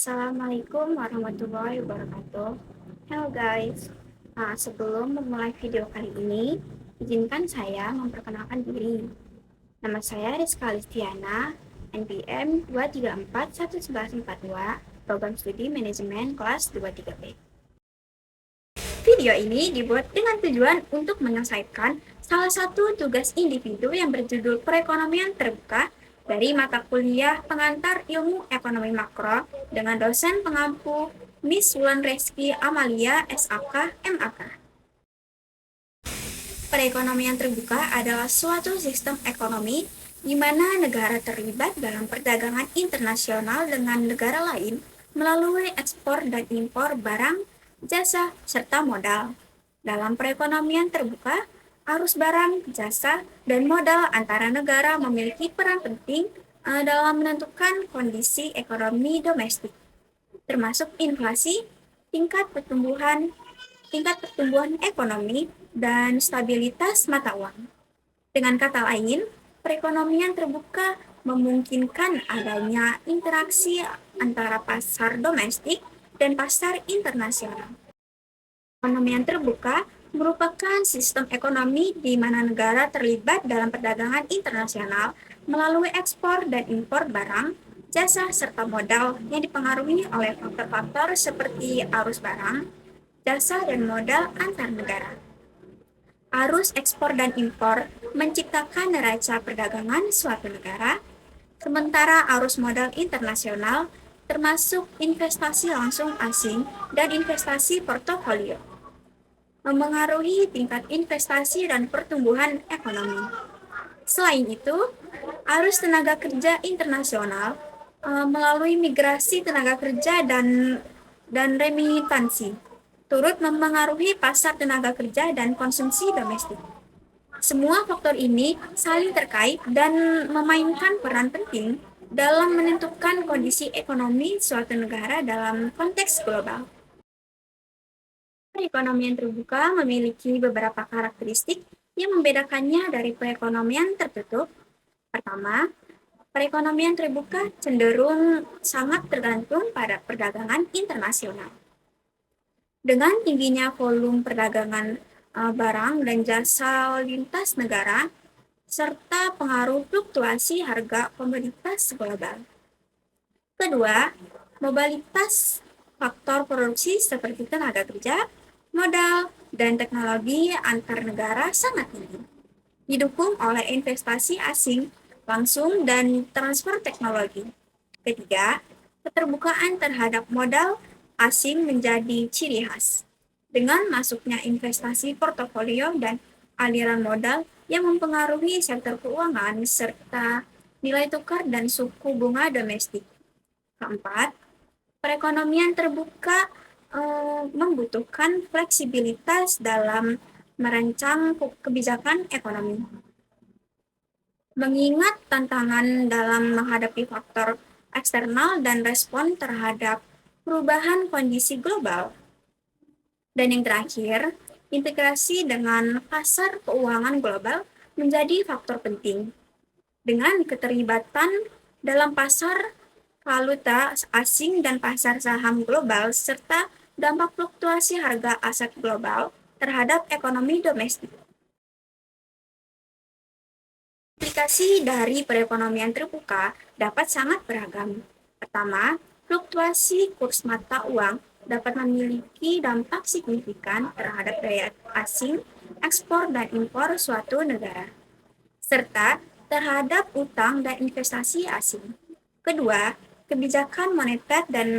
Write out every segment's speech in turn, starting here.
Assalamualaikum warahmatullahi wabarakatuh. Hello guys. Sebelum memulai video kali ini, izinkan saya memperkenalkan diri. Nama saya Rizka Listiana, NPM 2341142, Program Studi Manajemen kelas 23B. Video ini dibuat dengan tujuan untuk menyelesaikan salah satu tugas individu yang berjudul Perekonomian Terbuka dari mata kuliah pengantar ilmu ekonomi makro dengan dosen pengampu Miss Wulan Reski Amalia SAK MAK. Perekonomian terbuka adalah suatu sistem ekonomi di mana negara terlibat dalam perdagangan internasional dengan negara lain melalui ekspor dan impor barang, jasa, serta modal. Dalam perekonomian terbuka, arus barang, jasa, dan modal antara negara memiliki peran penting dalam menentukan kondisi ekonomi domestik, termasuk inflasi, tingkat pertumbuhan ekonomi, dan stabilitas mata uang. Dengan kata lain, perekonomian terbuka memungkinkan adanya interaksi antara pasar domestik dan pasar internasional. Perekonomian terbuka merupakan sistem ekonomi di mana negara terlibat dalam perdagangan internasional melalui ekspor dan impor barang, jasa, serta modal yang dipengaruhi oleh faktor-faktor seperti arus barang, jasa, dan modal antar negara. Arus ekspor dan impor menciptakan neraca perdagangan suatu negara, sementara arus modal internasional termasuk investasi langsung asing dan investasi portofolio memengaruhi tingkat investasi dan pertumbuhan ekonomi. Selain itu, arus tenaga kerja internasional melalui migrasi tenaga kerja dan remitansi turut memengaruhi pasar tenaga kerja dan konsumsi domestik. Semua faktor ini saling terkait dan memainkan peran penting dalam menentukan kondisi ekonomi suatu negara dalam konteks global. Perekonomian terbuka memiliki beberapa karakteristik yang membedakannya dari perekonomian tertutup. Pertama, perekonomian terbuka cenderung sangat tergantung pada perdagangan internasional. Dengan tingginya volume perdagangan barang dan jasa lintas negara, serta pengaruh fluktuasi harga komoditas global. Kedua, mobilitas faktor produksi seperti tenaga kerja, modal, dan teknologi antar negara sangat tinggi, didukung oleh investasi asing langsung dan transfer teknologi. Ketiga, keterbukaan terhadap modal asing menjadi ciri khas, dengan masuknya investasi portofolio dan aliran modal yang mempengaruhi sektor keuangan serta nilai tukar dan suku bunga domestik. Keempat, perekonomian terbuka membutuhkan fleksibilitas dalam merancang kebijakan ekonomi. Mengingat tantangan dalam menghadapi faktor eksternal dan respon terhadap perubahan kondisi global. Dan yang terakhir, integrasi dengan pasar keuangan global menjadi faktor penting. Dengan keterlibatan dalam pasar valuta asing dan pasar saham global serta dampak fluktuasi harga aset global terhadap ekonomi domestik. Aplikasi dari perekonomian terbuka dapat sangat beragam. Pertama, fluktuasi kurs mata uang dapat memiliki dampak signifikan terhadap daya asing, ekspor dan impor suatu negara, serta terhadap utang dan investasi asing. Kedua, kebijakan moneter dan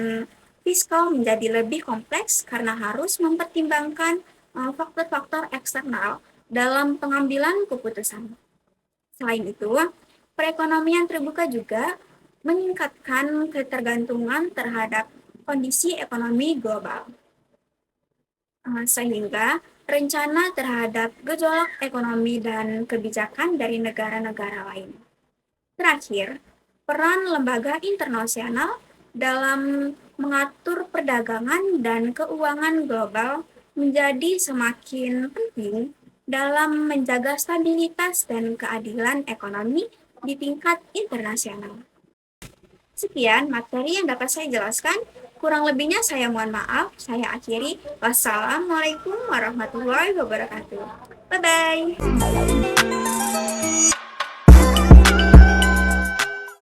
fiskal menjadi lebih kompleks karena harus mempertimbangkan faktor-faktor eksternal dalam pengambilan keputusan. Selain itu, perekonomian terbuka juga meningkatkan ketergantungan terhadap kondisi ekonomi global, sehingga rencana terhadap gejolak ekonomi dan kebijakan dari negara-negara lain. Terakhir, peran lembaga internasional dalam mengatur perdagangan dan keuangan global menjadi semakin penting dalam menjaga stabilitas dan keadilan ekonomi di tingkat internasional. Sekian materi yang dapat saya jelaskan. Kurang lebihnya saya mohon maaf. Saya akhiri. Wassalamualaikum warahmatullahi wabarakatuh. Bye-bye.